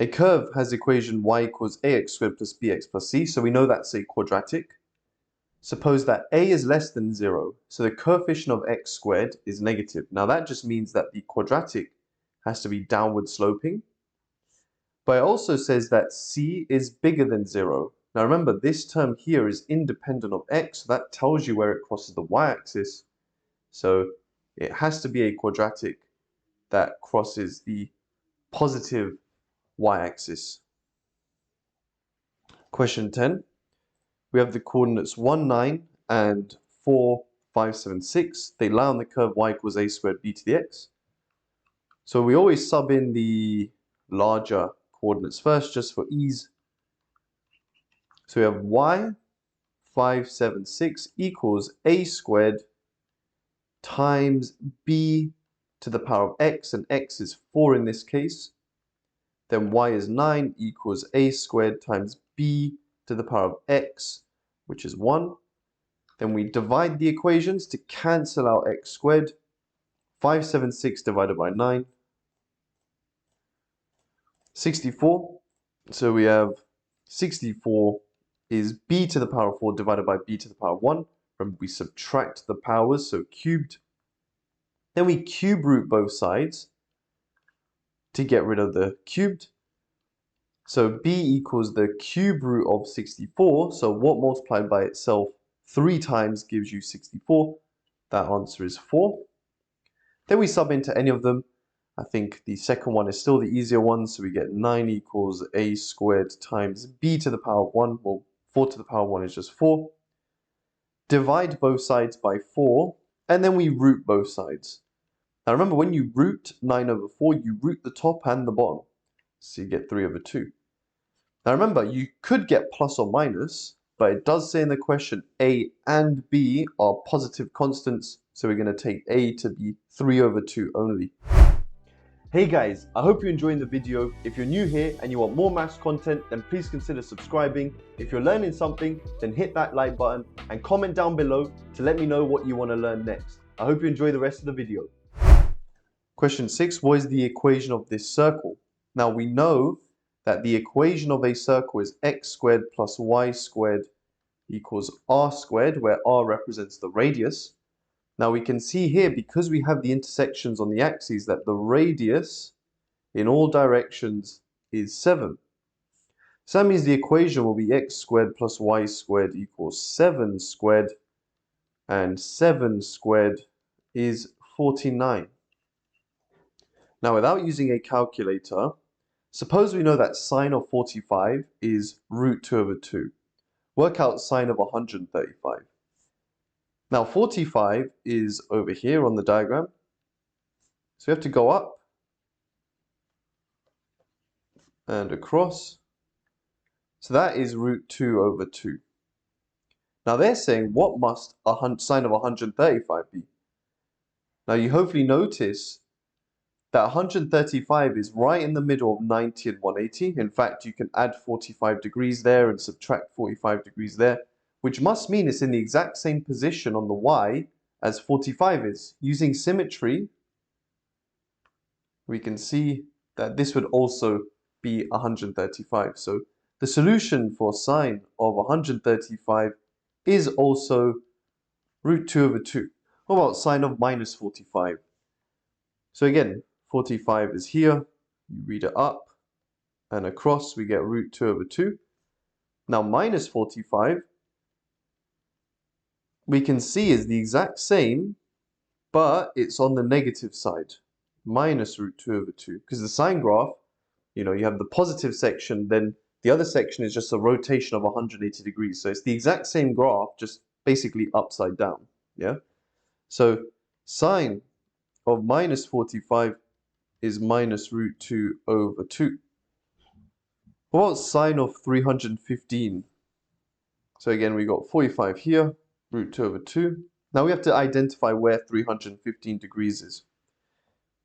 A curve has the equation y equals ax squared plus bx plus c, so we know that's a quadratic. Suppose that a is less than 0, so the coefficient of x squared is negative. Now that just means that the quadratic has to be downward sloping. But it also says that c is bigger than 0. Now remember, this term here is independent of x, so that tells you where it crosses the y-axis. So it has to be a quadratic that crosses the positive y-axis. Question 10. We have the coordinates 1, 9 and 4, 5, 7, 6. They lie on the curve y equals a squared b to the x. So we always sub in the larger coordinates first, just for ease. So we have y, 5, 7, 6 equals a squared times b to the power of x, and x is 4 in this case. Then y is 9 equals a squared times b to the power of x, which is 1. Then we divide the equations to cancel out x squared. 576 divided by 9. 64. So we have 64 is b to the power of 4 divided by b to the power of 1. Remember, we subtract the powers, so cubed. Then we cube root both sides to get rid of the cubed. So b equals the cube root of 64. So what multiplied by itself 3 times gives you 64? That answer is 4. Then we sub into any of them. I think the second one is still the easier one. So we get 9 equals a squared times b to the power of 1. Well, 4 to the power of 1 is just 4. Divide both sides by 4. And then we root both sides. Now remember, when you root 9 over 4, you root the top and the bottom. So you get 3 over 2. Now remember, you could get plus or minus, but it does say in the question a and b are positive constants, so we're going to take a to be 3 over 2 only. Hey guys, I hope you're enjoying the video. If you're new here and you want more maths content, then please consider subscribing. If you're learning something, then hit that like button and comment down below to let me know what you want to learn next. I hope you enjoy the rest of the video. Question 6, what is the equation of this circle? Now we know that the equation of a circle is x squared plus y squared equals r squared, where r represents the radius. Now we can see here, because we have the intersections on the axes, that the radius in all directions is 7. So that means the equation will be x squared plus y squared equals 7 squared, and 7 squared is 49. Now without using a calculator, suppose we know that sine of 45 is root 2 over 2. Work out sine of 135. Now 45 is over here on the diagram. So we have to go up and across. So that is root 2 over 2. Now they're saying, what must sine of 135 be? Now you hopefully notice that 135 is right in the middle of 90 and 180. In fact, you can add 45 degrees there and subtract 45 degrees there, which must mean it's in the exact same position on the y as 45 is. Using symmetry, we can see that this would also be 135. So the solution for sine of 135 is also root 2 over 2. What about sine of minus 45? So again, 45 is here, you read it up and across, we get root 2 over 2. Now minus 45, we can see is the exact same, but it's on the negative side, minus root 2 over 2. Because the sine graph, you have the positive section, then the other section is just a rotation of 180 degrees. So it's the exact same graph, just basically upside down, yeah? So sine of minus 45 is minus root 2 over 2. What about sine of 315? So again, we got 45 here, root 2 over 2. Now we have to identify where 315 degrees is.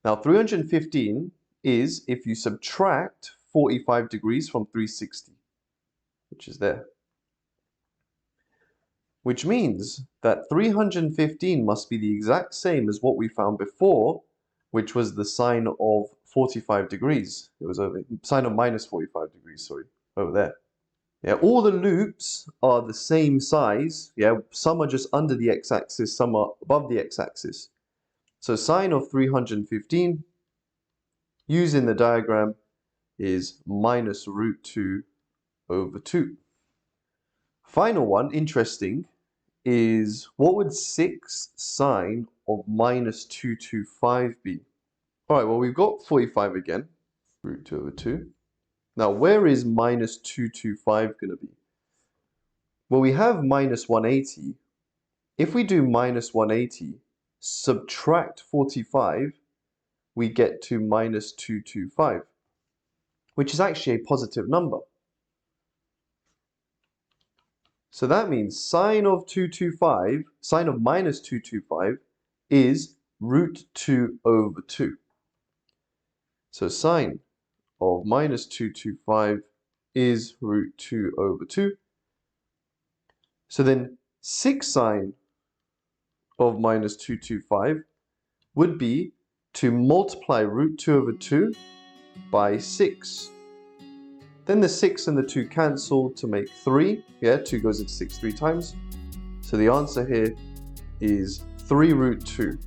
Now 315 is if you subtract 45 degrees from 360, which is there. Which means that 315 must be the exact same as what we found before, which was the sine of 45 degrees. It was a sine of minus 45 degrees, sorry, over there. Yeah, all the loops are the same size. Yeah, some are just under the x-axis, some are above the x-axis. So sine of 315, using the diagram, is minus root 2 over 2. Final one, interesting, is what would 6 sine of minus 225 be? All right, well, we've got 45 again, root 2 over 2. Now, where is minus 225 going to be? Well, we have minus 180. If we do minus 180, subtract 45, we get to minus 225, which is actually a positive number. So that means sine of minus 225 is root 2 over 2. So sine of minus 225 is root 2 over 2. So then 6 sine of minus 225 would be to multiply root 2 over 2 by 6. Then the 6 and the 2 cancel to make 3. Yeah, 2 goes into 6 3 times. So the answer here is 3 root 2.